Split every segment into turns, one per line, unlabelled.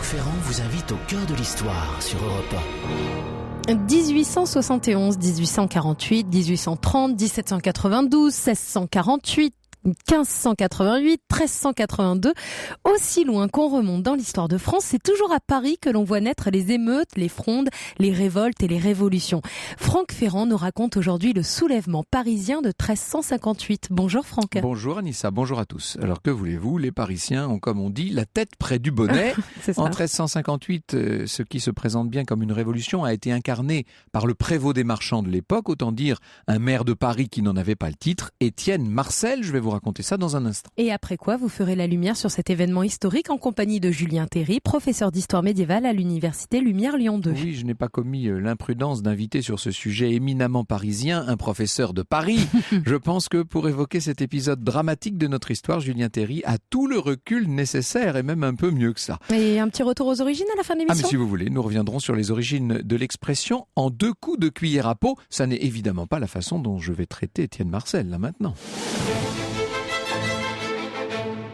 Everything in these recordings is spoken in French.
Ferrand vous invite au cœur de l'histoire sur Europe 1.
1871, 1848, 1830, 1792, 1648, 1588, 1382, aussi loin qu'on remonte dans l'histoire de France, c'est toujours à Paris que l'on voit naître les émeutes, les frondes, les révoltes et les révolutions. Franck Ferrand nous raconte aujourd'hui le soulèvement parisien de 1358. Bonjour Franck.
Bonjour Anissa, bonjour à tous. Alors que voulez-vous, les Parisiens ont, comme on dit, la tête près du bonnet. En 1358, ce qui se présente bien comme une révolution a été incarné par le prévôt des marchands de l'époque, autant dire un maire de Paris qui n'en avait pas le titre, Étienne Marcel. Je vais vous raconter ça dans un instant.
Et après quoi, vous ferez la lumière sur cet événement historique en compagnie de Julien Théry, professeur d'histoire médiévale à l'université Lumière Lyon 2.
Oui, je n'ai pas commis l'imprudence d'inviter sur ce sujet éminemment parisien un professeur de Paris. Je pense que pour évoquer cet épisode dramatique de notre histoire, Julien Théry a tout le recul nécessaire et même un peu mieux que ça.
Et un petit retour aux origines à la fin de l'émission ?
Mais si vous voulez, nous reviendrons sur les origines de l'expression en 2 coups de cuillère à peau. Ça n'est évidemment pas la façon dont je vais traiter Étienne Marcel là maintenant.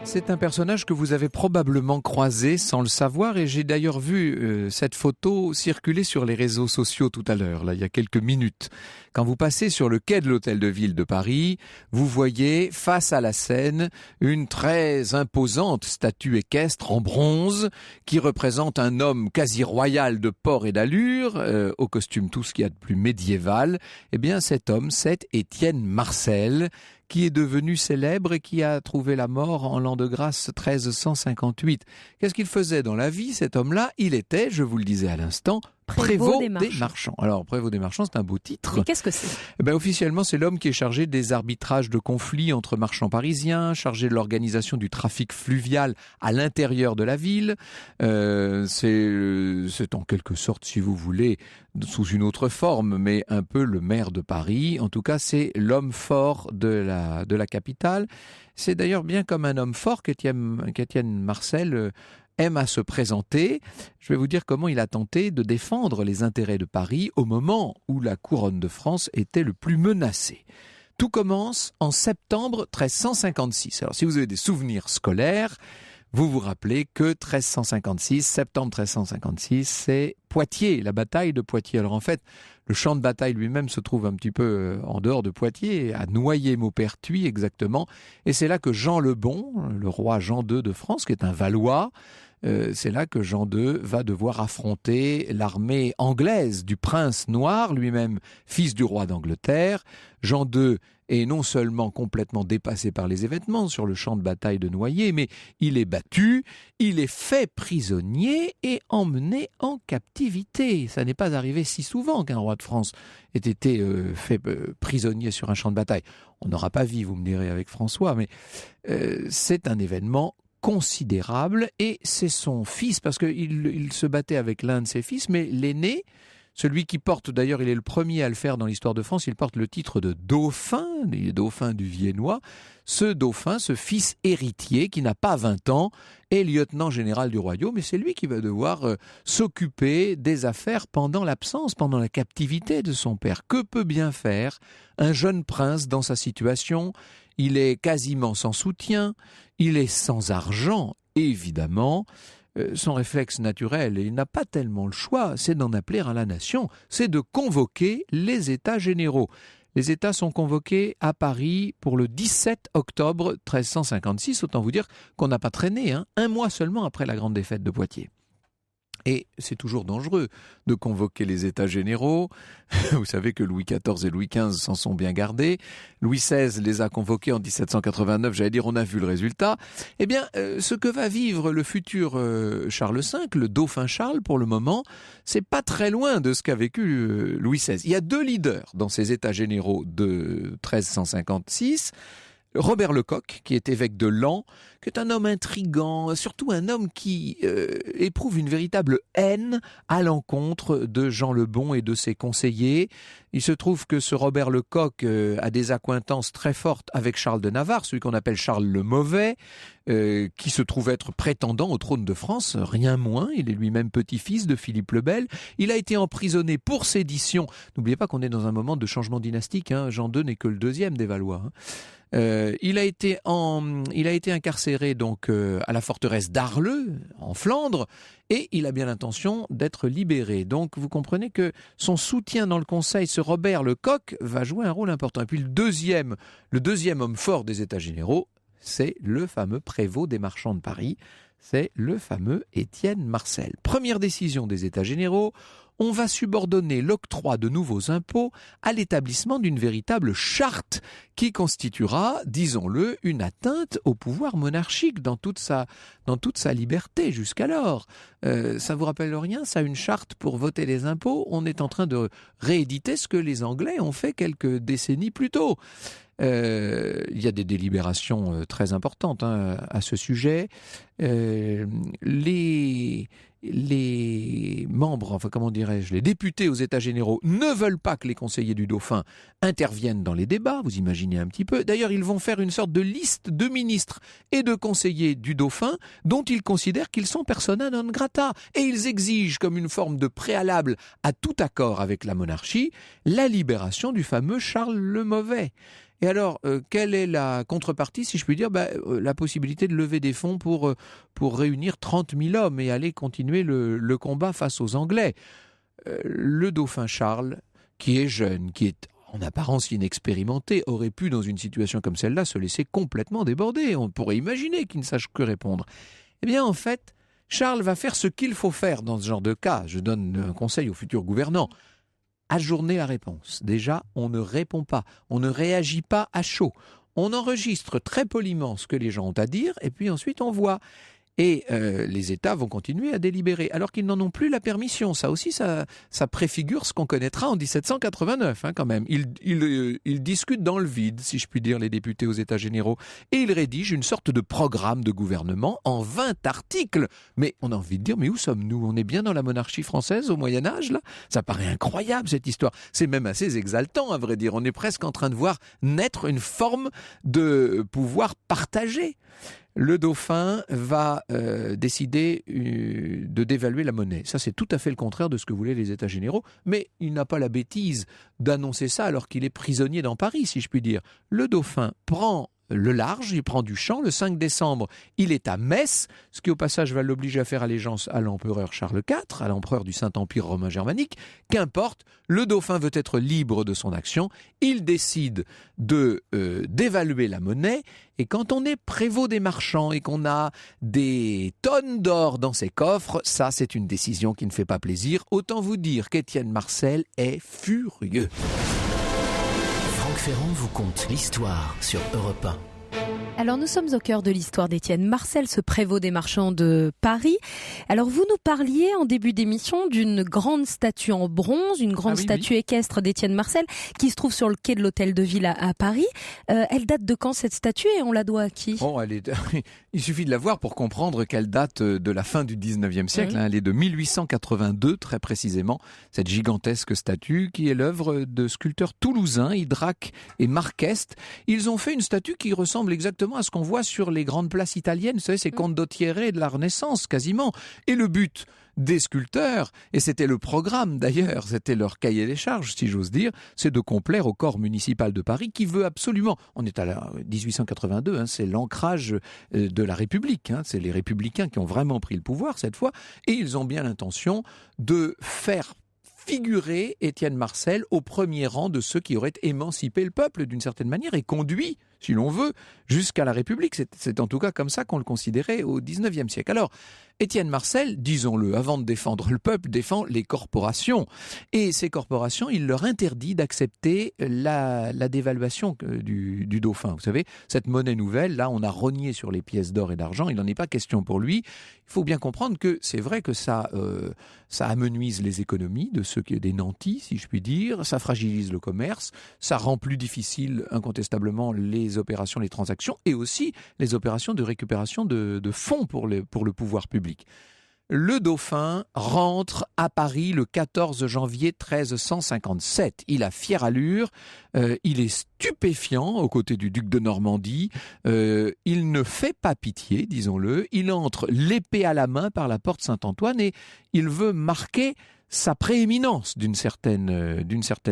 C'est un personnage que vous avez probablement croisé sans le savoir et j'ai d'ailleurs vu cette photo circuler sur les réseaux sociaux tout à l'heure, là, il y a quelques minutes. Quand vous passez sur le quai de l'Hôtel de Ville de Paris, vous voyez face à la Seine une très imposante statue équestre en bronze qui représente un homme quasi royal de port et d'allure, au costume tout ce qu'il y a de plus médiéval. Eh bien cet homme, c'est Étienne Marcel, qui est devenu célèbre et qui a trouvé la mort en l'an de grâce 1358. Qu'est-ce qu'il faisait dans la vie, cet homme-là ? Il était, je vous le disais à l'instant, prévôt des marchands. Alors, prévôt des marchands, c'est un beau titre.
Mais qu'est-ce que c'est ?
Officiellement, c'est l'homme qui est chargé des arbitrages de conflits entre marchands parisiens, chargé de l'organisation du trafic fluvial à l'intérieur de la ville. C'est en quelque sorte, si vous voulez, sous une autre forme, mais un peu le maire de Paris. En tout cas, c'est l'homme fort de la capitale. C'est d'ailleurs bien comme un homme fort qu'Étienne Marcel aime à se présenter. Je vais vous dire comment il a tenté de défendre les intérêts de Paris au moment où la couronne de France était le plus menacée. Tout commence en septembre 1356. Alors si vous avez des souvenirs scolaires, vous vous rappelez que 1356, septembre 1356, c'est Poitiers, la bataille de Poitiers. Alors en fait, le champ de bataille lui-même se trouve un petit peu en dehors de Poitiers, à Noyer-Maupertuis exactement. Et c'est là que Jean le Bon, le roi Jean II de France, qui est un Valois, c'est là que Jean II va devoir affronter l'armée anglaise du prince noir, lui-même fils du roi d'Angleterre. Jean II est non seulement complètement dépassé par les événements sur le champ de bataille de Noyer, mais il est battu, il est fait prisonnier et emmené en captivité. Ça n'est pas arrivé si souvent qu'un roi de France ait été fait prisonnier sur un champ de bataille. On n'aura pas vu, vous me direz, avec François, mais c'est un événement considérable et c'est son fils, parce qu'il se battait avec l'un de ses fils, mais l'aîné, celui qui porte, d'ailleurs il est le premier à le faire dans l'histoire de France, il porte le titre de dauphin, les dauphins du Viennois. Ce dauphin, ce fils héritier qui n'a pas 20 ans, est lieutenant général du royaume et c'est lui qui va devoir s'occuper des affaires pendant l'absence, pendant la captivité de son père. Que peut bien faire un jeune prince dans sa situation ? Il est quasiment sans soutien, il est sans argent, évidemment. Son réflexe naturel, et il n'a pas tellement le choix, c'est d'en appeler à la nation, c'est de convoquer les États généraux. Les États sont convoqués à Paris pour le 17 octobre 1356, autant vous dire qu'on n'a pas traîné, un mois seulement après la grande défaite de Poitiers. Et c'est toujours dangereux de convoquer les États généraux. Vous savez que Louis XIV et Louis XV s'en sont bien gardés. Louis XVI les a convoqués en 1789, j'allais dire on a vu le résultat. Eh bien, ce que va vivre le futur Charles V, le dauphin Charles pour le moment, c'est pas très loin de ce qu'a vécu Louis XVI. Il y a 2 leaders dans ces États généraux de 1356. Robert Lecoq, qui est évêque de Laon, qui est un homme intrigant, surtout un homme qui éprouve une véritable haine à l'encontre de Jean le Bon et de ses conseillers. Il se trouve que ce Robert Lecoq a des accointances très fortes avec Charles de Navarre, celui qu'on appelle Charles le Mauvais, qui se trouve être prétendant au trône de France, rien moins. Il est lui-même petit-fils de Philippe le Bel. Il a été emprisonné pour sédition. N'oubliez pas qu'on est dans un moment de changement dynastique, Jean II n'est que le 2e des Valois. Il a été incarcéré donc à la forteresse d'Arleux, en Flandre, et il a bien l'intention d'être libéré. Donc vous comprenez que son soutien dans le Conseil, ce Robert Lecoq, va jouer un rôle important. Et puis le deuxième homme fort des États généraux, c'est le fameux prévôt des marchands de Paris, c'est le fameux Étienne Marcel. Première décision des États généraux, on va subordonner l'octroi de nouveaux impôts à l'établissement d'une véritable charte qui constituera, disons-le, une atteinte au pouvoir monarchique dans toute sa liberté jusqu'alors. Ça vous rappelle rien, ça, une charte pour voter les impôts? On est en train de rééditer ce que les Anglais ont fait quelques décennies plus tôt. Il y a des délibérations très importantes à ce sujet. Les membres, les députés aux États généraux ne veulent pas que les conseillers du dauphin interviennent dans les débats, vous imaginez un petit peu. D'ailleurs, ils vont faire une sorte de liste de ministres et de conseillers du dauphin dont ils considèrent qu'ils sont persona non grata. Et ils exigent, comme une forme de préalable à tout accord avec la monarchie, la libération du fameux Charles le Mauvais. Et alors, quelle est la contrepartie, si je puis dire? La possibilité de lever des fonds pour réunir 30 000 hommes et aller continuer le combat face aux Anglais. Le dauphin Charles, qui est jeune, qui est en apparence inexpérimenté, aurait pu, dans une situation comme celle-là, se laisser complètement déborder. On pourrait imaginer qu'il ne sache que répondre. Eh bien, en fait, Charles va faire ce qu'il faut faire dans ce genre de cas. Je donne un conseil aux futurs gouvernants. Ajourner la réponse. Déjà, on ne répond pas, on ne réagit pas à chaud. On enregistre très poliment ce que les gens ont à dire et puis ensuite on voit. Et les États vont continuer à délibérer, alors qu'ils n'en ont plus la permission. Ça aussi, ça préfigure ce qu'on connaîtra en 1789, quand même. Ils discutent dans le vide, si je puis dire, les députés aux États généraux, et ils rédigent une sorte de programme de gouvernement en 20 articles. Mais on a envie de dire, mais où sommes-nous? On est bien dans la monarchie française au Moyen-Âge, là? Ça paraît incroyable, cette histoire. C'est même assez exaltant, à vrai dire. On est presque en train de voir naître une forme de pouvoir partagé. Le dauphin va décider de dévaluer la monnaie. Ça, c'est tout à fait le contraire de ce que voulaient les États généraux, mais il n'a pas la bêtise d'annoncer ça alors qu'il est prisonnier dans Paris, si je puis dire. Le dauphin prend le large, il prend du champ. Le 5 décembre, il est à Metz, ce qui au passage va l'obliger à faire allégeance à l'empereur Charles IV, à l'empereur du Saint-Empire romain germanique. Qu'importe, le dauphin veut être libre de son action. Il décide de d'évaluer la monnaie. Et quand on est prévôt des marchands et qu'on a des tonnes d'or dans ses coffres, ça c'est une décision qui ne fait pas plaisir. Autant vous dire qu'Étienne Marcel est furieux.
Franck Ferrand vous conte l'histoire sur Europe 1.
Alors nous sommes au cœur de l'histoire d'Étienne Marcel, ce prévôt des marchands de Paris. Alors vous nous parliez en début d'émission d'une grande statue en bronze, une grande statue équestre d'Étienne Marcel qui se trouve sur le quai de l'Hôtel de Ville à Paris. Elle date de quand cette statue et on la doit à qui?
Il suffit de la voir pour comprendre qu'elle date de la fin du 19e siècle. Elle est de 1882 très précisément, cette gigantesque statue qui est l'œuvre de sculpteurs toulousains, Hydrac et Marqueste. Ils ont fait une statue qui ressemble exactement à ce qu'on voit sur les grandes places italiennes, vous savez, ces condottieri de la Renaissance quasiment. Et le but des sculpteurs, et c'était le programme d'ailleurs, c'était leur cahier des charges si j'ose dire, c'est de complaire au corps municipal de Paris qui veut absolument, on est à 1882, c'est l'ancrage de la République, c'est les républicains qui ont vraiment pris le pouvoir cette fois, et ils ont bien l'intention de faire figurer Étienne Marcel au premier rang de ceux qui auraient émancipé le peuple d'une certaine manière et conduit, si l'on veut, jusqu'à la République. C'est en tout cas comme ça qu'on le considérait au XIXe siècle. Alors, Étienne Marcel, disons-le, avant de défendre le peuple, défend les corporations. Et ces corporations, il leur interdit d'accepter la dévaluation du dauphin. Vous savez, cette monnaie nouvelle, là, on a rogné sur les pièces d'or et d'argent, il n'en est pas question pour lui. Il faut bien comprendre que c'est vrai que ça amenuise les économies de ceux qui des nantis, si je puis dire, ça fragilise le commerce, ça rend plus difficile incontestablement les opérations, les transactions et aussi les opérations de récupération de fonds pour le pouvoir public. Le dauphin rentre à Paris le 14 janvier 1357. Il a fière allure, il est stupéfiant aux côtés du duc de Normandie, il ne fait pas pitié, disons-le, il entre l'épée à la main par la porte Saint-Antoine et il veut marquer sa prééminence d'une certaine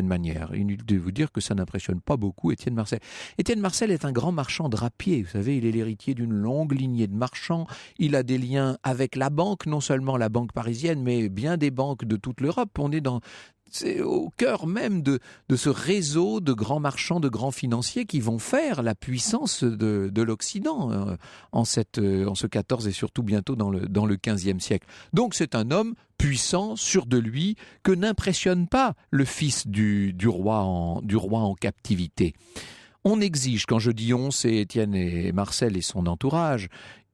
manière. Inutile de vous dire que ça n'impressionne pas beaucoup Étienne Marcel. Étienne Marcel est un grand marchand drapier. Vous savez, il est l'héritier d'une longue lignée de marchands. Il a des liens avec la banque, non seulement la banque parisienne, mais bien des banques de toute l'Europe. C'est au cœur même de ce réseau de grands marchands, de grands financiers qui vont faire la puissance de l'Occident en ce 14 et surtout bientôt dans le 15e siècle. Donc c'est un homme puissant, sûr de lui, que n'impressionne pas le fils du roi en captivité. On exige, quand je dis on, c'est Étienne et Marcel et son entourage,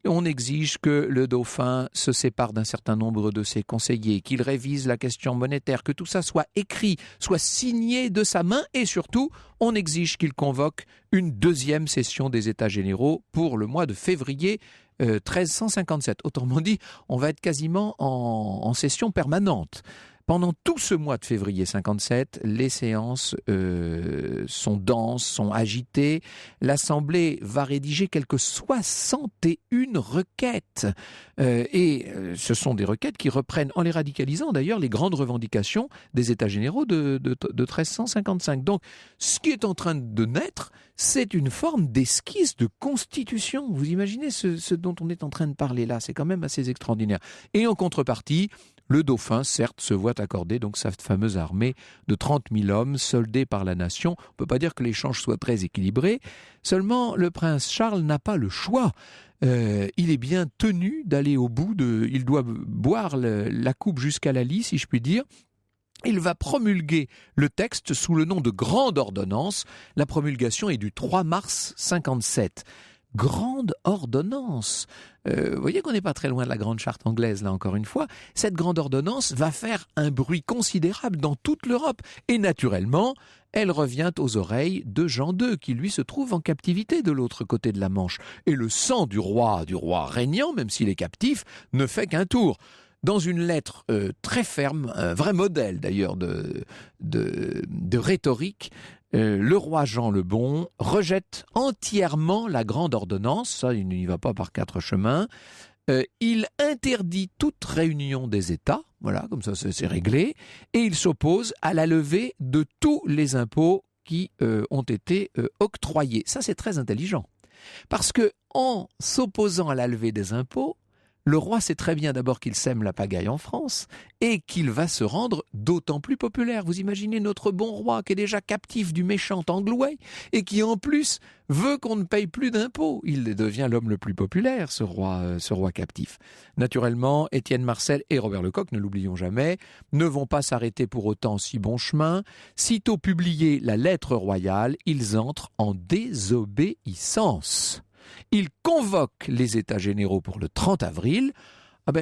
on exige que le dauphin se sépare d'un certain nombre de ses conseillers, qu'il révise la question monétaire, que tout ça soit écrit, soit signé de sa main et surtout, on exige qu'il convoque une deuxième session des États généraux pour le mois de février 1357. Autrement dit, on va être quasiment en session permanente. Pendant tout ce mois de février 57, les séances sont denses, sont agitées. L'Assemblée va rédiger quelques 61 requêtes. Ce sont des requêtes qui reprennent, en les radicalisant d'ailleurs, les grandes revendications des États généraux de 1355. Donc, ce qui est en train de naître, c'est une forme d'esquisse de constitution. Vous imaginez ce dont on est en train de parler là, c'est quand même assez extraordinaire. Et en contrepartie, le dauphin, certes, se voit accorder donc sa fameuse armée de 30 000 hommes soldés par la nation. On ne peut pas dire que l'échange soit très équilibré. Seulement, le prince Charles n'a pas le choix. Il est bien tenu d'aller au bout il doit boire la coupe jusqu'à la lie, si je puis dire. Il va promulguer le texte sous le nom de Grande Ordonnance. La promulgation est du 3 mars 57. Grande ordonnance. Vous voyez qu'on n'est pas très loin de la grande charte anglaise, là encore une fois. Cette grande ordonnance va faire un bruit considérable dans toute l'Europe. Et naturellement, elle revient aux oreilles de Jean II, qui lui se trouve en captivité de l'autre côté de la Manche. Et le sang du roi régnant, même s'il est captif, ne fait qu'un tour. Dans une lettre très ferme, un vrai modèle d'ailleurs de rhétorique, le roi Jean le Bon rejette entièrement la grande ordonnance, ça il n'y va pas par quatre chemins, il interdit toute réunion des États, voilà, comme ça c'est réglé, et il s'oppose à la levée de tous les impôts qui ont été octroyés. Ça c'est très intelligent, parce que en s'opposant à la levée des impôts, le roi sait très bien d'abord qu'il sème la pagaille en France et qu'il va se rendre d'autant plus populaire. Vous imaginez notre bon roi qui est déjà captif du méchant Anglouais et qui en plus veut qu'on ne paye plus d'impôts. Il devient l'homme le plus populaire, ce roi captif. Naturellement, Étienne Marcel et Robert Lecoq, ne l'oublions jamais, ne vont pas s'arrêter pour autant si bon chemin. Sitôt publiée la lettre royale, ils entrent en désobéissance. Il convoque les États généraux pour le 30 avril.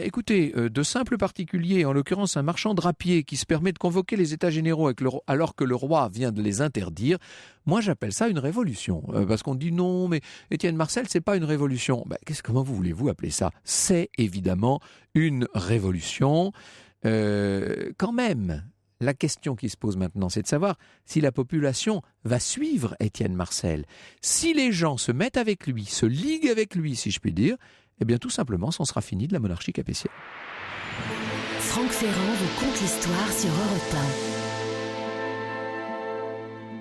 Écoutez, de simples particuliers, en l'occurrence un marchand drapier qui se permet de convoquer les États généraux alors que le roi vient de les interdire, moi j'appelle ça une révolution. Parce qu'on dit non, mais Étienne Marcel, c'est pas une révolution. Comment voulez-vous appeler ça ? C'est évidemment une révolution. Quand même, la question qui se pose maintenant, c'est de savoir si la population va suivre Étienne Marcel. Si les gens se mettent avec lui, se liguent avec lui, si je puis dire, eh bien tout simplement, c'en sera fini de la monarchie capétienne.
Franck Ferrand vous conte l'histoire sur Europe 1.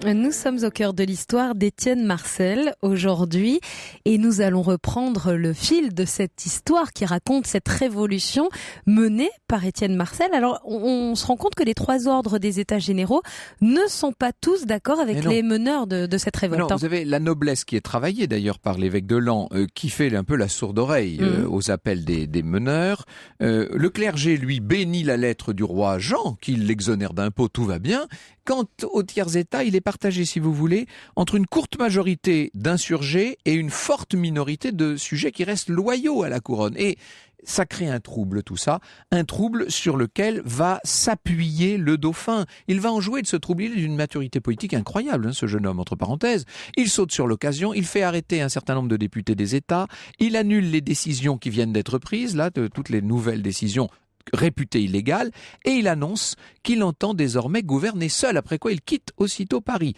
Nous sommes au cœur de l'histoire d'Étienne Marcel aujourd'hui et nous allons reprendre le fil de cette histoire qui raconte cette révolution menée par Étienne Marcel. Alors on se rend compte que les trois ordres des États généraux ne sont pas tous d'accord avec les meneurs de cette révolte.
Non, vous avez la noblesse qui est travaillée d'ailleurs par l'évêque de Laon qui fait un peu la sourde oreille aux appels des meneurs. Le clergé lui bénit la lettre du roi Jean qui l'exonère d'impôts, tout va bien. Quant aux tiers États, il est partagé, si vous voulez, entre une courte majorité d'insurgés et une forte minorité de sujets qui restent loyaux à la couronne. Et ça crée un trouble, tout ça, un trouble sur lequel va s'appuyer le dauphin. Il va en jouer de ce trouble, il est d'une maturité politique incroyable, ce jeune homme, entre parenthèses. Il saute sur l'occasion, il fait arrêter un certain nombre de députés des États, il annule les décisions qui viennent d'être prises, là, toutes les nouvelles décisions réputé illégal, et il annonce qu'il entend désormais gouverner seul, après quoi il quitte aussitôt Paris.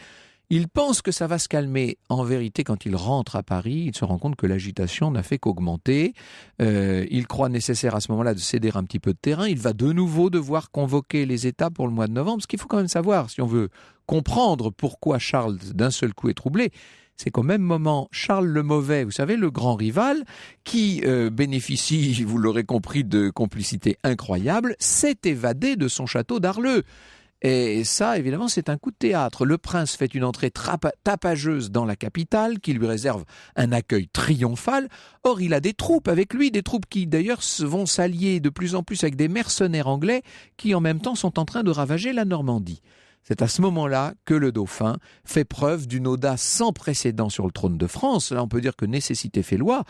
Il pense que ça va se calmer. En vérité, quand il rentre à Paris, il se rend compte que l'agitation n'a fait qu'augmenter. Il croit nécessaire à ce moment-là de céder un petit peu de terrain. Il va de nouveau devoir convoquer les États pour le mois de novembre. Ce qu'il faut quand même savoir, si on veut comprendre pourquoi Charles d'un seul coup est troublé, c'est qu'au même moment, Charles le Mauvais, vous savez, le grand rival, qui bénéficie, vous l'aurez compris, de complicité incroyable, s'est évadé de son château d'Arleux. Et ça, évidemment, c'est un coup de théâtre. Le prince fait une entrée tapageuse dans la capitale, qui lui réserve un accueil triomphal. Or, il a des troupes avec lui, des troupes qui, d'ailleurs, vont s'allier de plus en plus avec des mercenaires anglais qui, en même temps, sont en train de ravager la Normandie. C'est à ce moment-là que le dauphin fait preuve d'une audace sans précédent sur le trône de France. Là, on peut dire que nécessité fait loi.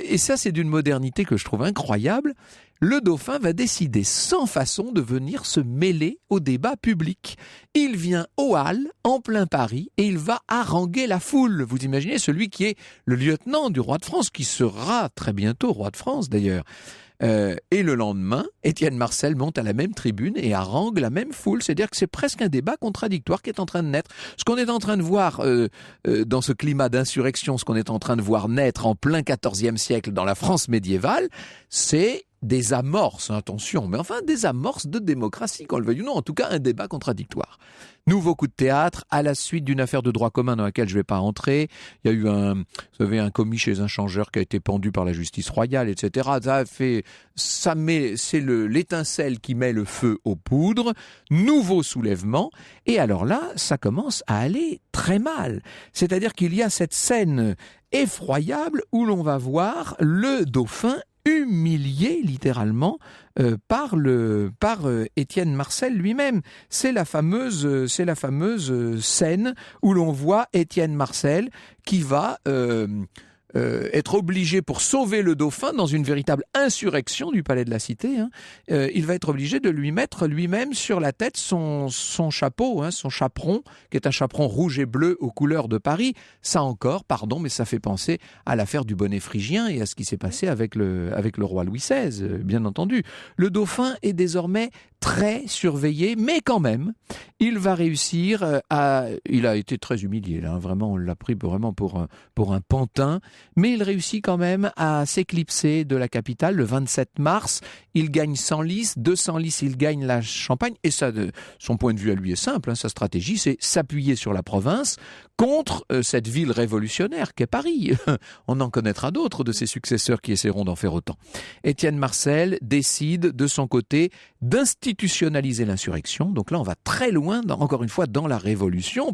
Et ça, c'est d'une modernité que je trouve incroyable. Le dauphin va décider sans façon de venir se mêler au débat public. Il vient aux Halles, en plein Paris, et il va haranguer la foule. Vous imaginez, celui qui est le lieutenant du roi de France, qui sera très bientôt roi de France d'ailleurs. Et le lendemain, Étienne Marcel monte à la même tribune et harangue la même foule. C'est-à-dire que c'est presque un débat contradictoire qui est en train de naître. Ce qu'on est en train de voir dans ce climat d'insurrection, ce qu'on est en train de voir naître en plein XIVe siècle dans la France médiévale, c'est des amorces, attention, mais enfin des amorces de démocratie, qu'on le veuille ou non, en tout cas un débat contradictoire. Nouveau coup de théâtre à la suite d'une affaire de droit commun dans laquelle je ne vais pas entrer. Il y a eu un commis chez un changeur qui a été pendu par la justice royale, etc. C'est l'étincelle qui met le feu aux poudres. Nouveau soulèvement. Et alors là, ça commence à aller très mal. C'est-à-dire qu'il y a cette scène effroyable où l'on va voir le dauphin humilié littéralement par Étienne Marcel lui-même. C'est la fameuse scène où l'on voit Étienne Marcel qui va être obligé, pour sauver le dauphin dans une véritable insurrection du palais de la Cité, il va être obligé de lui mettre lui-même sur la tête son chapeau, son chaperon, qui est un chaperon rouge et bleu aux couleurs de Paris. Ça encore, pardon, mais ça fait penser à l'affaire du bonnet phrygien et à ce qui s'est passé avec le roi Louis XVI, bien entendu. Le dauphin est désormais très surveillé, mais quand même, il va réussir il a été très humilié, là, vraiment, on l'a pris vraiment pour un pantin, mais il réussit quand même à s'éclipser de la capitale le 27 mars. Il gagne 100 lices, 200 lices, il gagne la Champagne, et ça, son point de vue à lui est simple, sa stratégie, c'est s'appuyer sur la province contre cette ville révolutionnaire qu'est Paris. On en connaîtra d'autres de ses successeurs qui essaieront d'en faire autant. Étienne Marcel décide de son côté d'institutionnaliser l'insurrection. Donc là, on va très loin, encore une fois, dans la révolution,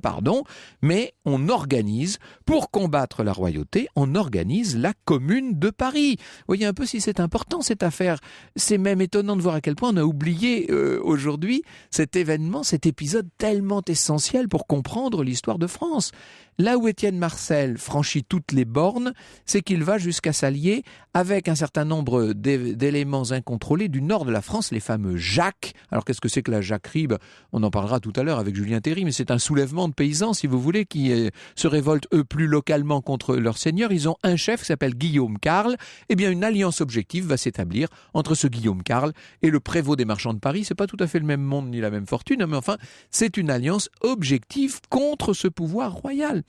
mais on organise, pour combattre la royauté, on organise la Commune de Paris. Vous voyez un peu si c'est important cette affaire. C'est même étonnant de voir à quel point on a oublié aujourd'hui cet événement, cet épisode tellement essentiel pour comprendre l'histoire de France. Là où Étienne Marcel franchit toutes les bornes, c'est qu'il va jusqu'à s'allier avec un certain nombre d'éléments incontrôlés du nord de la France, les fameux Jacques. Alors qu'est-ce que c'est que la jacquerie ? On en parlera tout à l'heure avec Julien Théry, mais c'est un soulèvement de paysans, si vous voulez, qui se révoltent eux plus localement contre leur seigneur. Ils ont un chef qui s'appelle Guillaume Carle. Eh bien, une alliance objective va s'établir entre ce Guillaume Carle et le prévôt des marchands de Paris. C'est pas tout à fait le même monde ni la même fortune, mais enfin, c'est une alliance objective contre ce pouvoir royal.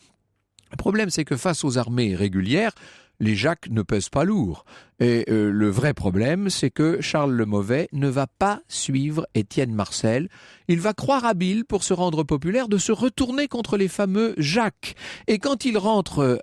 Le problème, c'est que face aux armées régulières, les Jacques ne pèsent pas lourd. Et le vrai problème, c'est que Charles le Mauvais ne va pas suivre Étienne Marcel. Il va croire habile, pour se rendre populaire, de se retourner contre les fameux Jacques. Et quand il rentre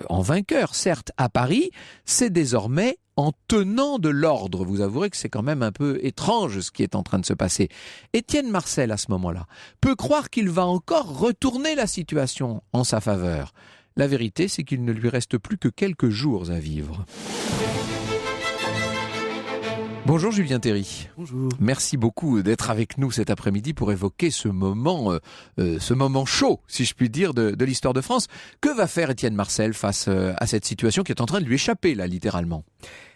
en vainqueur, certes, à Paris, c'est désormais en tenant de l'ordre. Vous avouerez que c'est quand même un peu étrange ce qui est en train de se passer. Étienne Marcel, à ce moment-là, peut croire qu'il va encore retourner la situation en sa faveur. La vérité, c'est qu'il ne lui reste plus que quelques jours à vivre. Bonjour Julien Théry.
Bonjour.
Merci beaucoup d'être avec nous cet après-midi pour évoquer ce moment chaud, si je puis dire, de l'histoire de France. Que va faire Étienne Marcel face à cette situation qui est en train de lui échapper, là, littéralement ?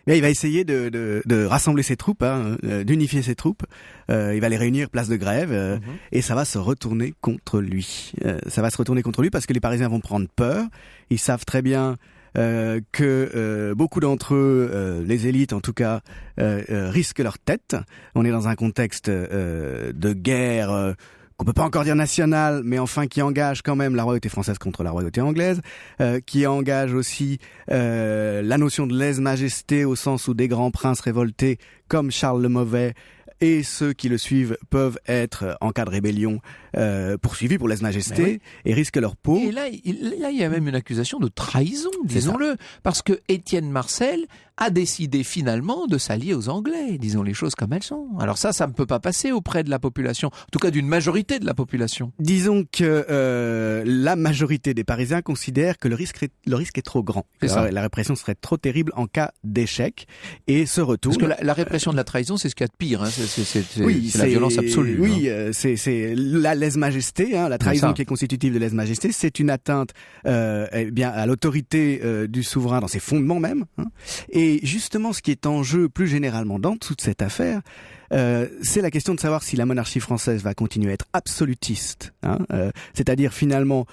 Mais il va essayer de rassembler ses troupes, d'unifier ses troupes. Il va les réunir place de Grève et ça va se retourner contre lui. Ça va se retourner contre lui parce que les Parisiens vont prendre peur. Ils savent très bien que beaucoup d'entre eux, les élites en tout cas, risquent leur tête. On est dans un contexte de guerre qu'on peut pas encore dire nationale, mais enfin qui engage quand même la royauté française contre la royauté anglaise, qui engage aussi la notion de lèse-majesté au sens où des grands princes révoltés comme Charles le Mauvais et ceux qui le suivent peuvent être, en cas de rébellion, poursuivis pour lèse-majesté et risquent leur peau.
Et là, il y a même une accusation de trahison, disons-le, parce que Étienne Marcel a décidé finalement de s'allier aux Anglais, disons les choses comme elles sont. Alors ça ne peut pas passer auprès de la population, en tout cas d'une majorité de la population.
Disons que la majorité des Parisiens considèrent que le risque est trop grand. La répression serait trop terrible en cas d'échec et se retourne.
Parce que la répression de la trahison, c'est ce qu'il y a de pire, hein. C'est la violence absolue.
Oui, c'est la lèse-majesté, hein, la trahison qui est constitutive de lèse-majesté, c'est une atteinte à l'autorité du souverain dans ses fondements même. Hein. Et justement, ce qui est en jeu plus généralement dans toute cette affaire, c'est la question de savoir si la monarchie française va continuer à être absolutiste, hein, c'est-à-dire finalement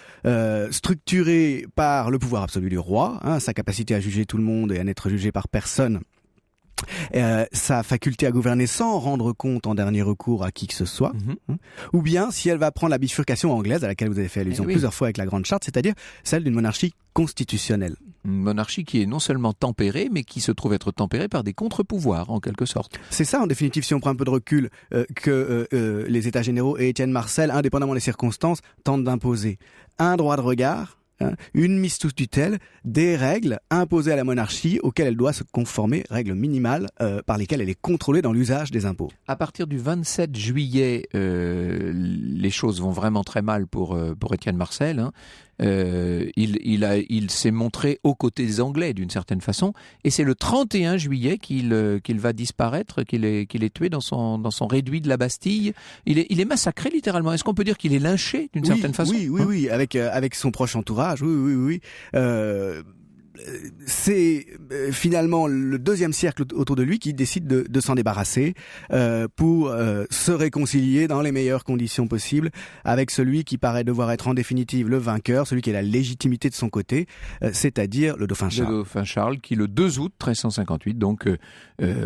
structurée par le pouvoir absolu du roi, hein, sa capacité à juger tout le monde et à n'être jugé par personne. Sa faculté à gouverner sans rendre compte en dernier recours à qui que ce soit, ou bien si elle va prendre la bifurcation anglaise à laquelle vous avez fait allusion plusieurs fois avec la Grande Charte, c'est-à-dire celle d'une monarchie constitutionnelle.
Une monarchie qui est non seulement tempérée, mais qui se trouve être tempérée par des contre-pouvoirs, en quelque sorte.
C'est ça, en définitive, si on prend un peu de recul, que les États généraux et Étienne Marcel, indépendamment des circonstances, tentent d'imposer un droit de regard, une mise sous tutelle, des règles imposées à la monarchie auxquelles elle doit se conformer, règles minimales par lesquelles elle est contrôlée dans l'usage des impôts.
À partir du 27 juillet, les choses vont vraiment très mal pour Étienne Marcel. Hein. Il s'est montré aux côtés des Anglais d'une certaine façon, et c'est le 31 juillet qu'il va disparaître, qu'il est tué dans son réduit de la Bastille. Il est massacré littéralement. Est-ce qu'on peut dire qu'il est lynché d'une certaine façon ?
Oui, avec son proche entourage. Oui. C'est finalement le deuxième cercle autour de lui qui décide de s'en débarrasser pour se réconcilier dans les meilleures conditions possibles avec celui qui paraît devoir être en définitive le vainqueur, celui qui a la légitimité de son côté, c'est-à-dire le dauphin Charles.
Le dauphin Charles qui, le 2 août 1358, donc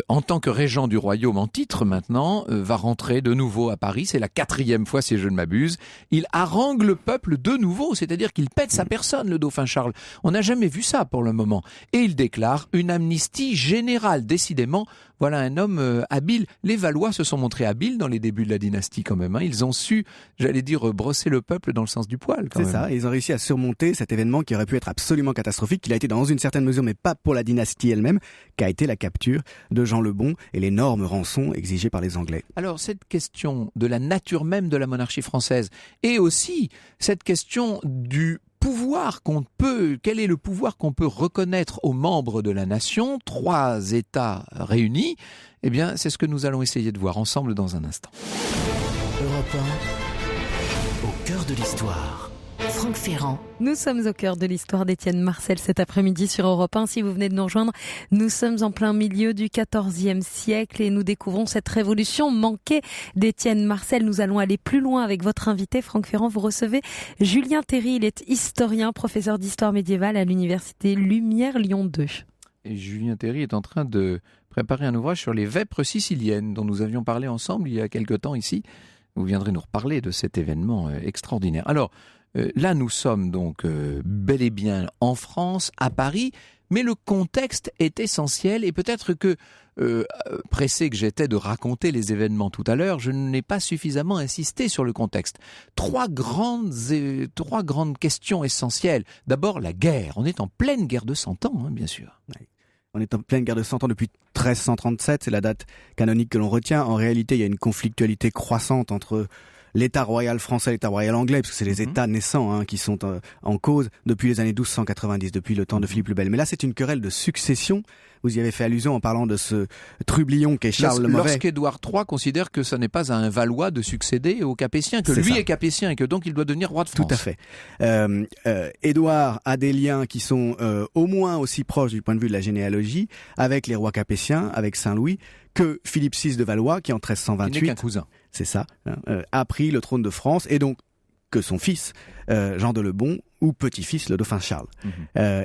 en tant que régent du royaume en titre maintenant, va rentrer de nouveau à Paris. C'est la 4e fois, si je ne m'abuse. Il harangue le peuple de nouveau, c'est-à-dire qu'il pète sa personne, le dauphin Charles. On n'a jamais vu ça pour le moment. Et il déclare une amnistie générale. Décidément, voilà un homme habile. Les Valois se sont montrés habiles dans les débuts de la dynastie quand même. Hein. Ils ont su, j'allais dire, brosser le peuple dans le sens du poil. C'est ça,
ils ont réussi à surmonter cet événement qui aurait pu être absolument catastrophique, qu'il a été dans une certaine mesure, mais pas pour la dynastie elle-même, qu'a été la capture de Jean le Bon et l'énorme rançon exigée par les Anglais.
Alors cette question de la nature même de la monarchie française, et aussi cette question du pouvoir quel est le pouvoir qu'on peut reconnaître aux membres de la nation, 3 États réunis, eh bien c'est ce que nous allons essayer de voir ensemble dans un instant.
Europe 1, au cœur de l'histoire.
Franck Ferrand.
Nous sommes au cœur de l'histoire d'Étienne Marcel cet après-midi sur Europe 1. Si vous venez de nous rejoindre, nous sommes en plein milieu du XIVe siècle et nous découvrons cette révolution manquée d'Étienne Marcel. Nous allons aller plus loin avec votre invité, Franck Ferrand. Vous recevez Julien Théry. Il est historien, professeur d'histoire médiévale à l'université Lumière Lyon 2.
Et Julien Théry est en train de préparer un ouvrage sur les vêpres siciliennes dont nous avions parlé ensemble il y a quelque temps ici. Vous viendrez nous reparler de cet événement extraordinaire. Alors, là, nous sommes donc bel et bien en France, à Paris, mais le contexte est essentiel et peut-être que, pressé que j'étais de raconter les événements tout à l'heure, je n'ai pas suffisamment insisté sur le contexte. Trois grandes questions essentielles. D'abord, la guerre. On est en pleine guerre de 100 ans, hein, bien sûr.
Oui. On est en pleine guerre de 100 ans depuis 1337, c'est la date canonique que l'on retient. En réalité, il y a une conflictualité croissante entre l'État royal français et l'État royal anglais, parce que c'est les États naissants qui sont en cause depuis les années 1290, depuis le temps de Philippe le Bel. Mais là, c'est une querelle de succession. Vous y avez fait allusion en parlant de ce trublion qu'est Charles le Mauvais.
Lorsqu'Édouard III considère que ce n'est pas à un Valois de succéder aux Capétiens, que lui est Capétien et que donc il doit devenir roi de France.
Tout à fait. Édouard a des liens qui sont au moins aussi proches du point de vue de la généalogie avec les rois capétiens, avec Saint-Louis, que Philippe VI de Valois, qui en 1328...
Il n'est qu'un cousin.
C'est ça, a pris le trône de France, et donc que son fils, Jean de Le Bon, ou petit-fils, le dauphin Charles.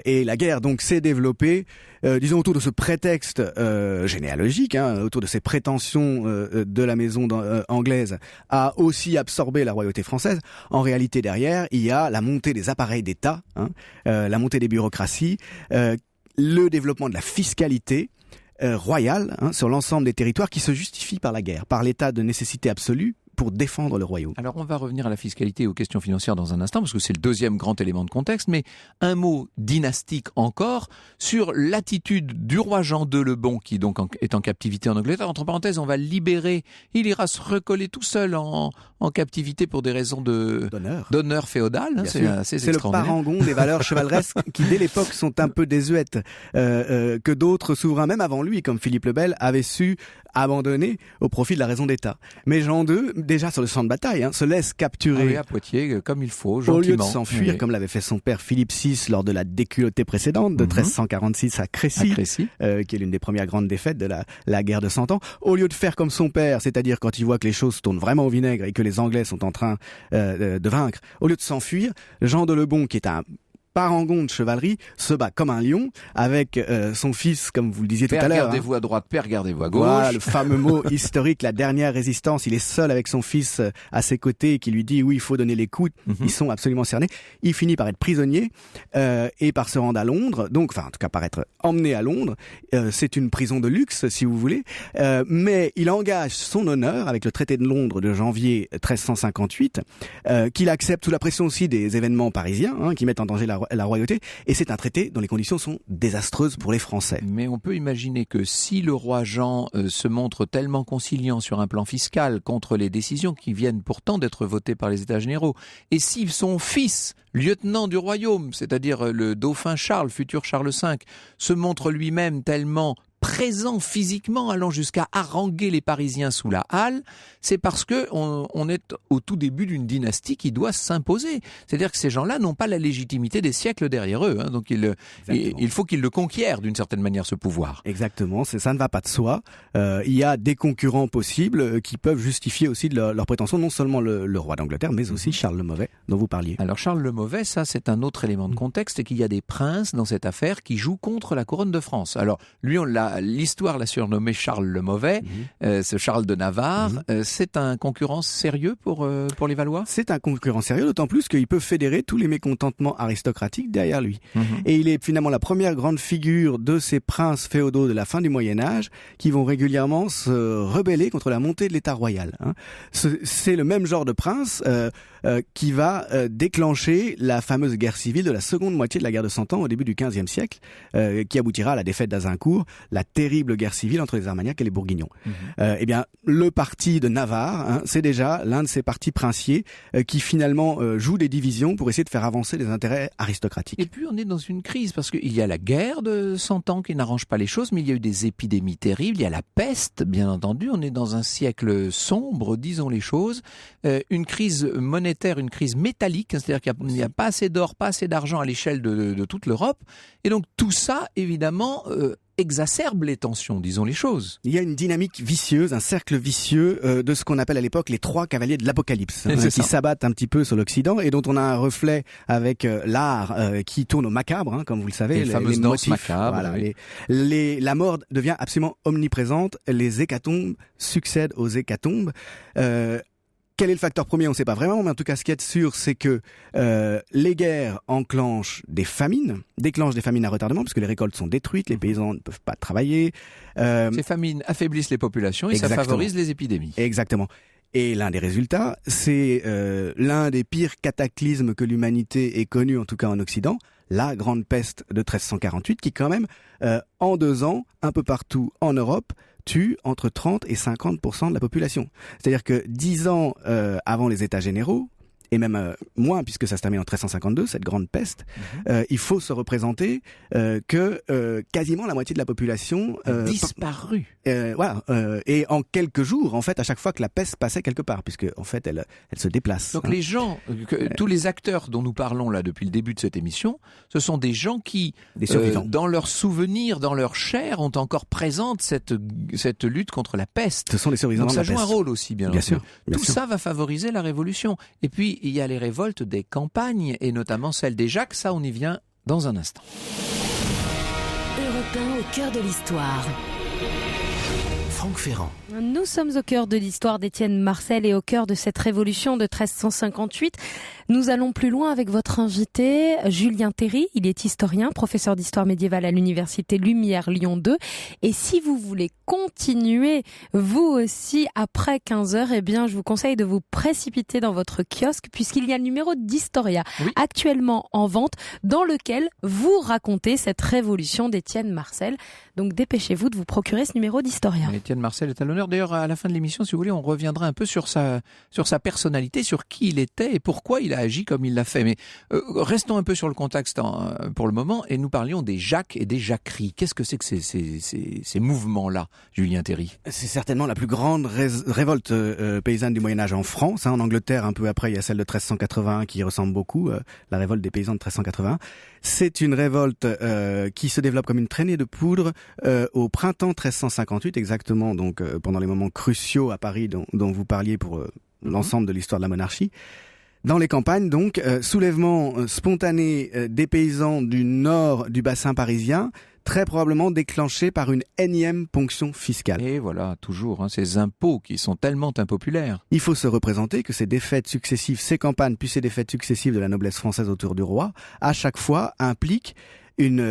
Et la guerre donc s'est développée, disons autour de ce prétexte généalogique, autour de ces prétentions de la maison anglaise à aussi absorber la royauté française. En réalité, derrière, il y a la montée des appareils d'État, la montée des bureaucraties, le développement de la fiscalité royale sur l'ensemble des territoires qui se justifie par la guerre, par l'état de nécessité absolue pour défendre le royaume.
Alors on va revenir à la fiscalité et aux questions financières dans un instant, parce que c'est le deuxième grand élément de contexte, mais un mot dynastique encore sur l'attitude du roi Jean II le Bon, qui donc est en captivité en Angleterre. Entre parenthèses, on va le libérer, il ira se recoller tout seul en captivité pour des raisons d'honneur féodal. C'est assez
c'est le parangon des valeurs chevaleresques qui dès l'époque sont un peu désuètes, que d'autres souverains, même avant lui, comme Philippe le Bel, avaient su abandonner au profit de la raison d'État. Mais Jean II, déjà sur le champ de bataille, se laisse capturer
à Poitiers, comme il faut, gentiment.
Au lieu de s'enfuir, comme l'avait fait son père Philippe VI lors de la déculottée précédente de 1346 à Crécy, qui est l'une des premières grandes défaites de la guerre de 100 ans. Au lieu de faire comme son père, c'est-à-dire quand il voit que les choses tournent vraiment au vinaigre et que les Anglais sont en train de vaincre, au lieu de s'enfuir, Jean de Lebon, qui est un parangon de chevalerie, se bat comme un lion avec son fils, comme vous le disiez tout à l'heure.
Père, gardez-vous à droite, père, gardez-vous à gauche.
Voilà, le fameux mot historique, la dernière résistance. Il est seul avec son fils à ses côtés qui lui dit oui, il faut donner les coups. Ils sont absolument cernés. Il finit par être prisonnier et par se rendre à Londres. Donc, enfin, en tout cas, par être emmené à Londres. C'est une prison de luxe, si vous voulez. Mais il engage son honneur avec le traité de Londres de janvier 1358, qu'il accepte sous la pression aussi des événements parisiens qui mettent en danger la royauté, et c'est un traité dont les conditions sont désastreuses pour les Français.
Mais on peut imaginer que si le roi Jean se montre tellement conciliant sur un plan fiscal contre les décisions qui viennent pourtant d'être votées par les États généraux, et si son fils, lieutenant du royaume, c'est-à-dire le dauphin Charles, futur Charles V, se montre lui-même tellement présent physiquement, allant jusqu'à haranguer les Parisiens sous la halle, c'est parce que on est au tout début d'une dynastie qui doit s'imposer. C'est-à-dire que ces gens-là n'ont pas la légitimité des siècles derrière eux. Donc il faut qu'ils le conquièrent d'une certaine manière, ce pouvoir.
Exactement, ça ne va pas de soi. Il y a des concurrents possibles qui peuvent justifier aussi de leur prétention, non seulement le roi d'Angleterre, mais aussi Charles le Mauvais, dont vous parliez.
Alors Charles le Mauvais, ça c'est un autre élément de contexte, et qu'il y a des princes dans cette affaire qui jouent contre la couronne de France. Alors lui, l'histoire l'a surnommé Charles le Mauvais, ce Charles de Navarre. C'est un concurrent sérieux pour les Valois ?
C'est un concurrent sérieux, d'autant plus qu'il peut fédérer tous les mécontentements aristocratiques derrière lui. Et il est finalement la première grande figure de ces princes féodaux de la fin du Moyen-Âge qui vont régulièrement se rebeller contre la montée de l'État royal. C'est le même genre de prince qui va déclencher la fameuse guerre civile de la seconde moitié de la guerre de 100 ans au début du XVe siècle, qui aboutira à la défaite d'Azincourt, la terrible guerre civile entre les Armagnacs et les Bourguignons. Eh bien, le parti de Navarre, c'est déjà l'un de ces partis princiers qui finalement joue des divisions pour essayer de faire avancer les intérêts aristocratiques.
Et puis on est dans une crise, parce qu'il y a la guerre de 100 ans qui n'arrange pas les choses, mais il y a eu des épidémies terribles, il y a la peste, bien entendu, on est dans un siècle sombre, disons les choses, une crise monétaire, une crise métallique, c'est-à-dire qu'il n'y a pas assez d'or, pas assez d'argent à l'échelle de toute l'Europe, et donc tout ça, évidemment, exacerbe les tensions, disons les choses.
Il y a une dynamique vicieuse, un cercle vicieux de ce qu'on appelle à l'époque les trois cavaliers de l'Apocalypse, qui s'abattent un petit peu sur l'Occident et dont on a un reflet avec l'art qui tourne au macabre, comme vous le savez.
Les fameuses danses macabres.
Voilà, oui. La mort devient absolument omniprésente, les hécatombes succèdent aux hécatombes. Quel est le facteur premier? On ne sait pas vraiment, mais en tout cas, ce qui est sûr, c'est que les guerres déclenchent des famines à retardement, parce que les récoltes sont détruites, les paysans ne peuvent pas travailler.
Ces famines affaiblissent les populations et ça favorise les épidémies.
Exactement. Et l'un des résultats, c'est l'un des pires cataclysmes que l'humanité ait connu, en tout cas en Occident, la grande peste de 1348, qui quand même, en 2 ans, un peu partout en Europe, tue entre 30 et 50% de la population. C'est-à-dire que 10 ans avant les États généraux, et même moins puisque ça se termine en 1352, cette grande peste, il faut se représenter que quasiment la moitié de la population
a disparu.
Et en quelques jours, en fait, à chaque fois que la peste passait quelque part, puisque en fait, elle se déplace.
Donc les gens, tous les acteurs dont nous parlons là depuis le début de cette émission, ce sont des gens qui, dans leurs souvenirs, dans leur chair, ont encore présente cette lutte contre la peste.
Ce sont les survivants de la peste.
Donc ça joue un rôle aussi, bien
sûr.
Tout ça va favoriser la révolution. Et puis il y a les révoltes des campagnes, et notamment celle des Jacques. Ça, on y vient dans un instant.
Europe 1 au cœur de l'histoire.
Franck Ferrand.
Nous sommes au cœur de l'histoire d'Étienne Marcel et au cœur de cette révolution de 1358. Nous allons plus loin avec votre invité, Julien Théry. Il est historien, professeur d'histoire médiévale à l'université Lumière Lyon 2. Et si vous voulez continuer, vous aussi, après 15h, eh bien, je vous conseille de vous précipiter dans votre kiosque puisqu'il y a le numéro d'Historia actuellement en vente dans lequel vous racontez cette révolution d'Étienne Marcel. Donc dépêchez-vous de vous procurer ce numéro d'Historia.
Étienne Marcel est à l'honneur. D'ailleurs, à la fin de l'émission, si vous voulez, on reviendra un peu sur sa personnalité, sur qui il était et pourquoi il a agi comme il l'a fait. Mais restons un peu sur le contexte pour le moment et nous parlions des Jacques et des jacqueries. Qu'est-ce que c'est que ces mouvements-là, Julien Théry?
C'est certainement la plus grande révolte paysanne du Moyen-Âge en France. En Angleterre, un peu après, il y a celle de 1381 qui ressemble beaucoup, la révolte des paysans de 1381. C'est une révolte qui se développe comme une traînée de poudre au printemps 1358, exactement, donc pendant les moments cruciaux à Paris dont vous parliez pour l'ensemble de l'histoire de la monarchie. Dans les campagnes, donc, soulèvement spontané des paysans du nord du bassin parisien, très probablement déclenché par une énième ponction fiscale.
Et voilà, toujours, ces impôts qui sont tellement impopulaires.
Il faut se représenter que ces défaites successives, ces campagnes, puis ces défaites successives de la noblesse française autour du roi, à chaque fois impliquent une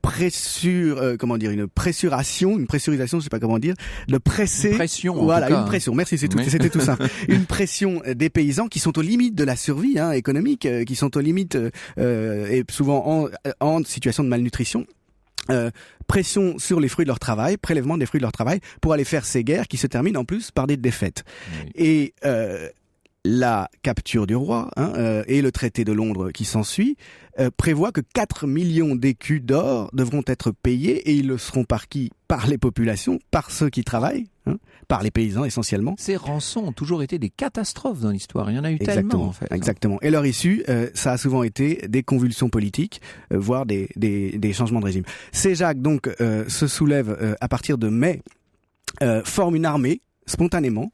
pressurisation, je sais pas comment dire, de presser.
Une pression,
voilà,
en tout cas,
une pression. Merci, c'était tout simple. Une pression des paysans qui sont aux limites de la survie économique, qui sont aux limites et souvent en situation de malnutrition. Pression sur les fruits de leur travail, prélèvement des fruits de leur travail pour aller faire ces guerres qui se terminent en plus par des défaites. Oui. Et la capture du roi et le traité de Londres qui s'ensuit prévoit que 4 millions d'écus d'or devront être payés et ils le seront par qui? Par les populations, par ceux qui travaillent, par les paysans essentiellement.
Ces rançons ont toujours été des catastrophes dans l'histoire. Il y en a eu tellement en fait.
Exactement. Et leur issue, ça a souvent été des convulsions politiques, voire des changements de régime. Ces Jacques donc se soulèvent à partir de mai, forment une armée spontanément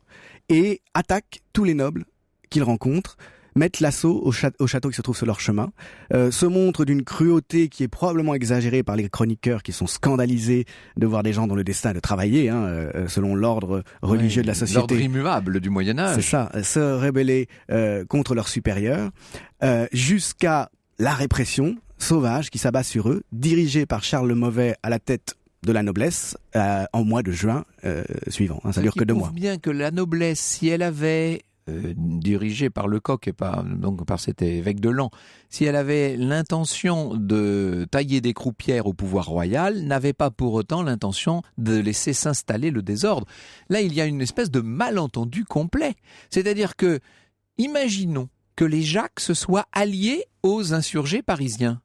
et attaquent tous les nobles qu'ils rencontrent, mettent l'assaut au château qui se trouve sur leur chemin, se montrent d'une cruauté qui est probablement exagérée par les chroniqueurs qui sont scandalisés de voir des gens dont le destin est de travailler, selon l'ordre religieux de la société.
L'ordre immuable du Moyen-Âge.
C'est ça, se rebeller contre leurs supérieurs, jusqu'à la répression sauvage qui s'abat sur eux, dirigée par Charles le Mauvais à la tête de la noblesse en mois de juin suivant. Ça dure que 2 mois.
Bien que la noblesse, si elle avait dirigée par Lecoq et par cet évêque de Laon, si elle avait l'intention de tailler des croupières au pouvoir royal, n'avait pas pour autant l'intention de laisser s'installer le désordre. Là, il y a une espèce de malentendu complet. C'est-à-dire que, imaginons que les Jacques se soient alliés aux insurgés parisiens,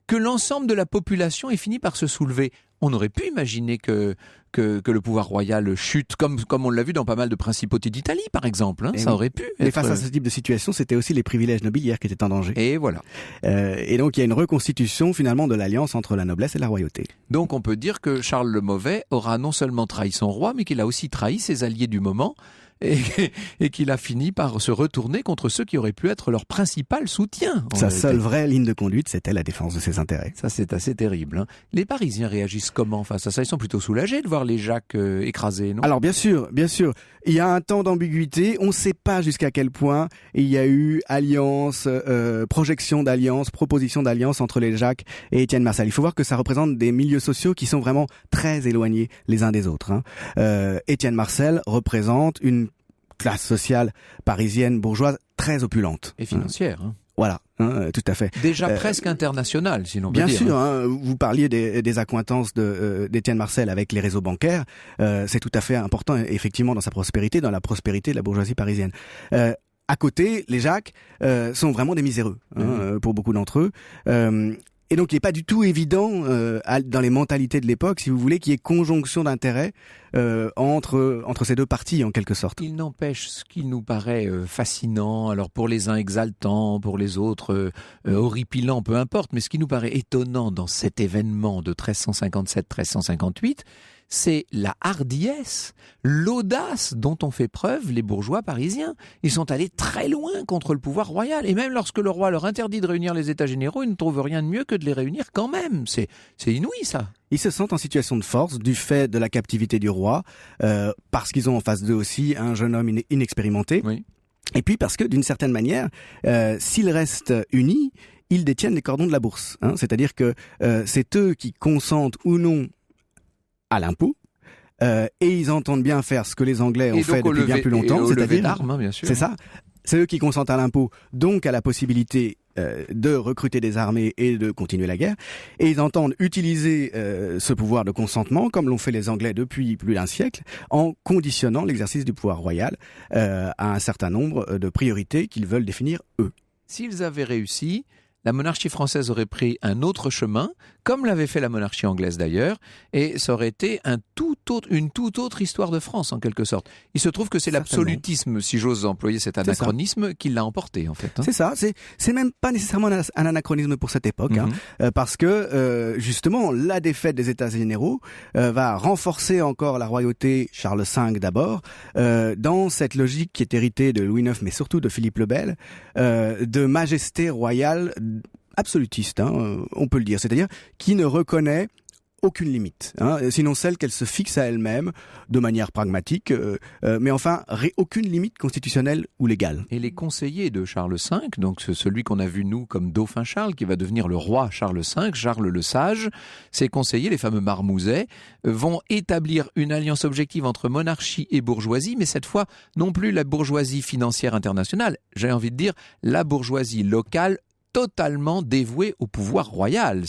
que l'ensemble de la population ait fini par se soulever. On aurait pu imaginer que le pouvoir royal chute, comme on l'a vu dans pas mal de principautés d'Italie, par exemple. Ça aurait pu être...
Mais face à ce type de situation, c'était aussi les privilèges nobiliaires qui étaient en danger.
Et voilà.
Et donc, il y a une reconstitution, finalement, de l'alliance entre la noblesse et la royauté.
Donc, on peut dire que Charles le Mauvais aura non seulement trahi son roi, mais qu'il a aussi trahi ses alliés du moment, et qu'il a fini par se retourner contre ceux qui auraient pu être leur principal soutien.
Sa seule vraie ligne de conduite, c'était la défense de ses intérêts.
Ça, c'est assez terrible. Les Parisiens réagissent comment face à ça? Ils sont plutôt soulagés de voir les Jacques écrasés, non? Alors,
bien sûr. Il y a un temps d'ambiguïté. On ne sait pas jusqu'à quel point il y a eu alliance, projection d'alliance, proposition d'alliance entre les Jacques et Étienne Marcel. Il faut voir que ça représente des milieux sociaux qui sont vraiment très éloignés les uns des autres. Étienne Marcel représente une classe sociale parisienne bourgeoise très opulente.
Et financière.
Voilà, tout à fait.
Déjà presque international, sinon.
Bien sûr, vous parliez des accointances d'Étienne Marcel avec les réseaux bancaires. C'est tout à fait important, effectivement, dans sa prospérité, dans la prospérité de la bourgeoisie parisienne. À côté, les Jacques sont vraiment des miséreux, pour beaucoup d'entre eux. Et donc, il n'est pas du tout évident, dans les mentalités de l'époque, si vous voulez, qu'il y ait conjonction d'intérêts entre ces deux parties, en quelque sorte.
Il n'empêche, ce qui nous paraît fascinant, alors pour les uns exaltant, pour les autres horripilant, peu importe, mais ce qui nous paraît étonnant dans cet événement de 1357-1358, c'est la hardiesse, l'audace dont ont fait preuve les bourgeois parisiens. Ils sont allés très loin contre le pouvoir royal. Et même lorsque le roi leur interdit de réunir les États généraux, ils ne trouvent rien de mieux que de les réunir quand même. C'est inouï, ça.
Ils se sentent en situation de force du fait de la captivité du roi, parce qu'ils ont en face d'eux aussi un jeune homme inexpérimenté.
Oui.
Et puis parce que, d'une certaine manière, s'ils restent unis, ils détiennent les cordons de la bourse. C'est-à-dire que c'est eux qui consentent ou non à l'impôt, et ils entendent bien faire ce que les Anglais ont fait depuis bien plus longtemps.
C'est-à-dire d'armes, bien sûr.
C'est ça. C'est eux qui consentent à l'impôt, donc à la possibilité de recruter des armées et de continuer la guerre. Et ils entendent utiliser ce pouvoir de consentement, comme l'ont fait les Anglais depuis plus d'un siècle, en conditionnant l'exercice du pouvoir royal à un certain nombre de priorités qu'ils veulent définir eux.
S'ils avaient réussi, la monarchie française aurait pris un autre chemin, comme l'avait fait la monarchie anglaise d'ailleurs, et ça aurait été une toute autre histoire de France en quelque sorte. Il se trouve que c'est l'absolutisme, si j'ose employer cet anachronisme, qui l'a emporté en fait.
C'est ça, c'est même pas nécessairement un anachronisme pour cette époque, parce que justement la défaite des États généraux va renforcer encore la royauté, Charles V d'abord, dans cette logique qui est héritée de Louis IX, mais surtout de Philippe le Bel, de majesté royale absolutiste, on peut le dire, c'est-à-dire qui ne reconnaît aucune limite, sinon celle qu'elle se fixe à elle-même de manière pragmatique, mais enfin aucune limite constitutionnelle ou légale.
Et les conseillers de Charles V, donc celui qu'on a vu nous comme dauphin Charles, qui va devenir le roi Charles V, Charles le Sage, ces conseillers, les fameux marmousets, vont établir une alliance objective entre monarchie et bourgeoisie, mais cette fois non plus la bourgeoisie financière internationale, j'ai envie de dire la bourgeoisie locale, totalement dévoué au pouvoir royal.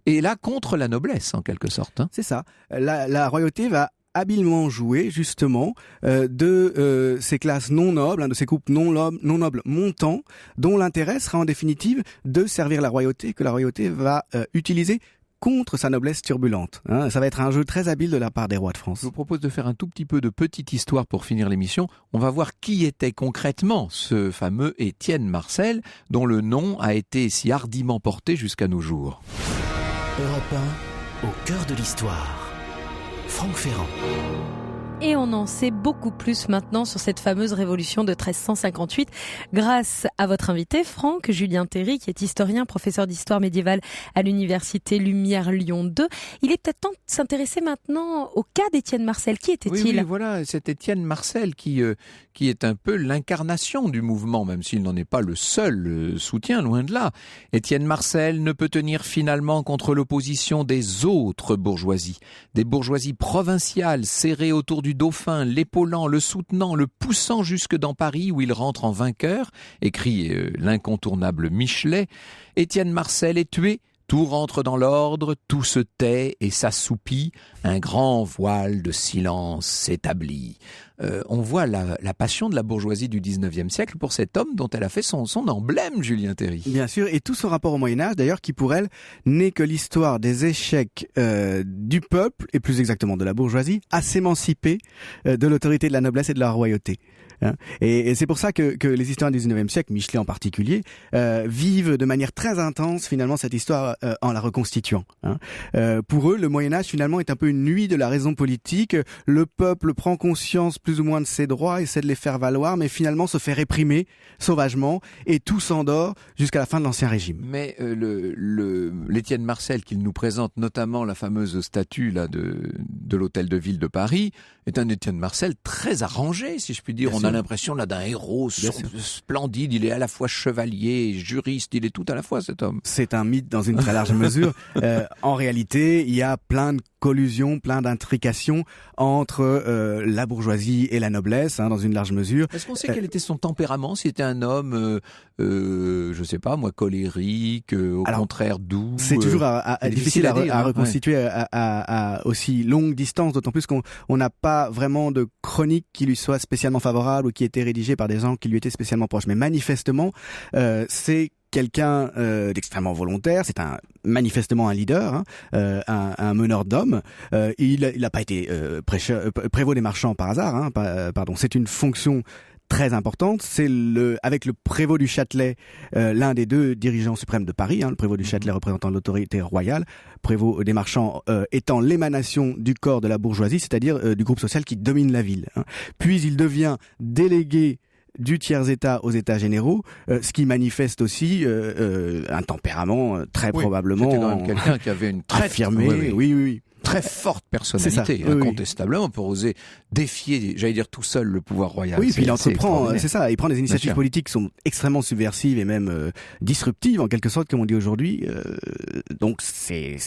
Et là, contre la noblesse, en quelque sorte.
C'est ça. La royauté va habilement jouer, justement, de ces classes non nobles, de ces groupes non nobles montants, dont l'intérêt sera en définitive de servir la royauté, que la royauté va utiliser contre sa noblesse turbulente. Ça va être un jeu très habile de la part des rois de France.
Je vous propose de faire un tout petit peu de petite histoire pour finir l'émission. On va voir qui était concrètement ce fameux Étienne Marcel, dont le nom a été si hardiment porté jusqu'à nos jours.
Europe 1, au cœur de l'histoire. Franck Ferrand.
Et on en sait beaucoup plus maintenant sur cette fameuse révolution de 1358 grâce à votre invité Franck Julien Théry, qui est historien, professeur d'histoire médiévale à l'université Lumière Lyon 2. Il est peut-être temps de s'intéresser maintenant au cas d'Étienne Marcel. Qui était-il ?
Oui, voilà, c'est Étienne Marcel qui est un peu l'incarnation du mouvement, même s'il n'en est pas le seul soutien, loin de là. Étienne Marcel ne peut tenir finalement contre l'opposition des autres bourgeoisies, des bourgeoisies provinciales serrées autour du dauphin, l'épaulant, le soutenant, le poussant jusque dans Paris où il rentre en vainqueur, écrit l'incontournable Michelet. Étienne Marcel est tué, tout rentre dans l'ordre, tout se tait et s'assoupit, un grand voile de silence s'établit. On voit la passion de la bourgeoisie du 19e siècle pour cet homme dont elle a fait son emblème, Julien Théry.
Bien sûr, et tout son rapport au Moyen-Âge, d'ailleurs, qui pour elle n'est que l'histoire des échecs du peuple, et plus exactement de la bourgeoisie, à s'émanciper de l'autorité de la noblesse et de la royauté. Et c'est pour ça que les historiens du 19e siècle, Michelet en particulier, vivent de manière très intense finalement cette histoire en la reconstituant. Pour eux, le Moyen-Âge finalement est un peu une nuit de la raison politique. Le peuple prend conscience plus ou moins de ses droits, essaie de les faire valoir, mais finalement se fait réprimer sauvagement et tout s'endort jusqu'à la fin de l'Ancien Régime.
Mais l'Étienne Marcel qu'il nous présente, notamment la fameuse statue là de l'hôtel de ville de Paris, est un Étienne Marcel très arrangé, si je puis dire. On a l'impression là d'un héros splendide. Il est à la fois chevalier, juriste, il est tout à la fois cet homme.
C'est un mythe dans une très large mesure. En réalité, il y a plein de collusions, plein d'intrications entre la bourgeoisie et la noblesse, dans une large mesure.
Est-ce qu'on sait quel était son tempérament? S'il était un homme, je sais pas moi, colérique, contraire doux?
C'est toujours difficile à reconstituer à aussi longue distance, d'autant plus qu'on n'a pas vraiment de chronique qui lui soit spécialement favorable ou qui ait été rédigée par des gens qui lui étaient spécialement proches. Mais manifestement, c'est quelqu'un d'extrêmement volontaire, c'est manifestement un leader, un meneur d'hommes. Il n'a pas été prévôt des marchands par hasard, pardon. C'est une fonction très importante, c'est avec le prévôt du Châtelet, l'un des deux dirigeants suprêmes de Paris, le prévôt du Châtelet représentant l'autorité royale, prévôt des marchands étant l'émanation du corps de la bourgeoisie, c'est-à-dire du groupe social qui domine la ville. Puis il devient délégué du tiers-état aux états généraux, ce qui manifeste aussi un tempérament très probablement
c'était quand même quelqu'un qui avait une très
affirmé, oui.
Très forte personnalité, incontestablement, pour oser défier, j'allais dire tout seul, le pouvoir royal.
Oui, puis il entreprend, c'est ça, il prend des initiatives politiques qui sont extrêmement subversives et même disruptives, en quelque sorte, comme on dit aujourd'hui. Donc c'est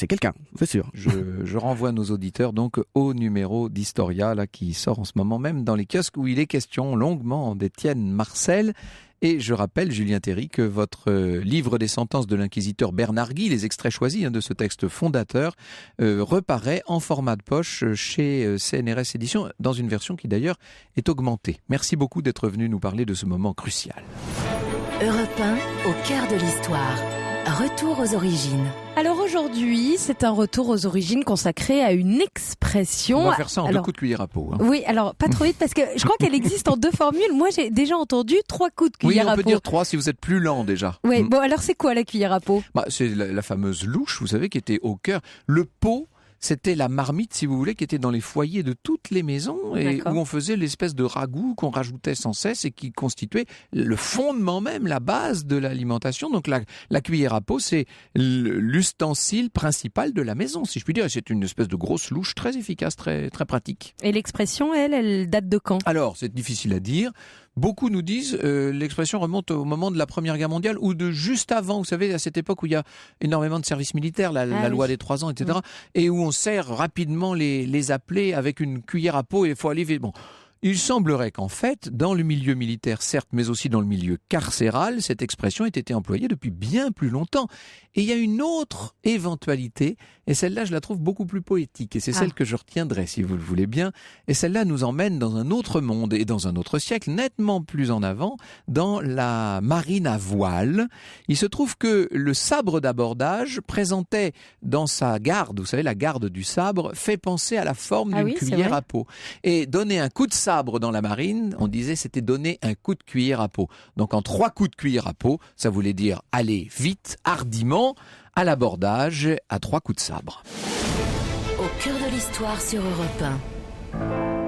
quelqu'un, c'est sûr.
Je renvoie nos auditeurs donc au numéro d'Historia, là, qui sort en ce moment même dans les kiosques, où il est question longuement d'Étienne Marcel. Et je rappelle, Julien Théry, que votre livre des sentences de l'inquisiteur Bernard Guy, les extraits choisis de ce texte fondateur, reparaît en format de poche chez CNRS Éditions, dans une version qui d'ailleurs est augmentée. Merci beaucoup d'être venu nous parler de ce moment crucial.
Europe 1, au cœur de l'histoire. Retour aux origines.
Alors aujourd'hui, c'est un retour aux origines consacré à une expression.
On va faire ça en 2 coups de cuillère à peau.
Oui, alors pas trop vite parce que je crois qu'elle existe en 2 formules. Moi, j'ai déjà entendu 3 coups de cuillère à peau.
Oui, on peut dire 3 si vous êtes plus lent déjà.
Oui, bon alors c'est quoi la cuillère à peau ?
C'est la fameuse louche, vous savez, qui était au cœur. Le pot, c'était la marmite, si vous voulez, qui était dans les foyers de toutes les maisons et où on faisait l'espèce de ragoût qu'on rajoutait sans cesse et qui constituait le fondement même, la base de l'alimentation. Donc la cuillère à peau, c'est l'ustensile principal de la maison, si je puis dire. C'est une espèce de grosse louche très efficace, très, très pratique.
Et l'expression, elle date de quand ?
Alors, c'est difficile à dire. Beaucoup nous disent l'expression remonte au moment de la Première Guerre mondiale ou de juste avant, vous savez, à cette époque où il y a énormément de services militaires, la loi des 3 ans, etc., et où on sert rapidement les appelés avec une cuillère à peau et il faut aller vite. Bon. Il semblerait qu'en fait, dans le milieu militaire, certes, mais aussi dans le milieu carcéral, cette expression ait été employée depuis bien plus longtemps. Et il y a une autre éventualité, et celle-là, je la trouve beaucoup plus poétique, et c'est celle que je retiendrai, si vous le voulez bien. Et celle-là nous emmène dans un autre monde et dans un autre siècle, nettement plus en avant, dans la marine à voile. Il se trouve que le sabre d'abordage présentait dans sa garde, vous savez, la garde du sabre, fait penser à la forme d'une cuillère à peau. Et donner un coup de sabre dans la marine, on disait c'était donner un coup de cuillère à peau. Donc en 3 coups de cuillère à peau, ça voulait dire aller vite, hardiment, à l'abordage, à 3 coups de sabre.
Au cœur de l'histoire sur Europe 1.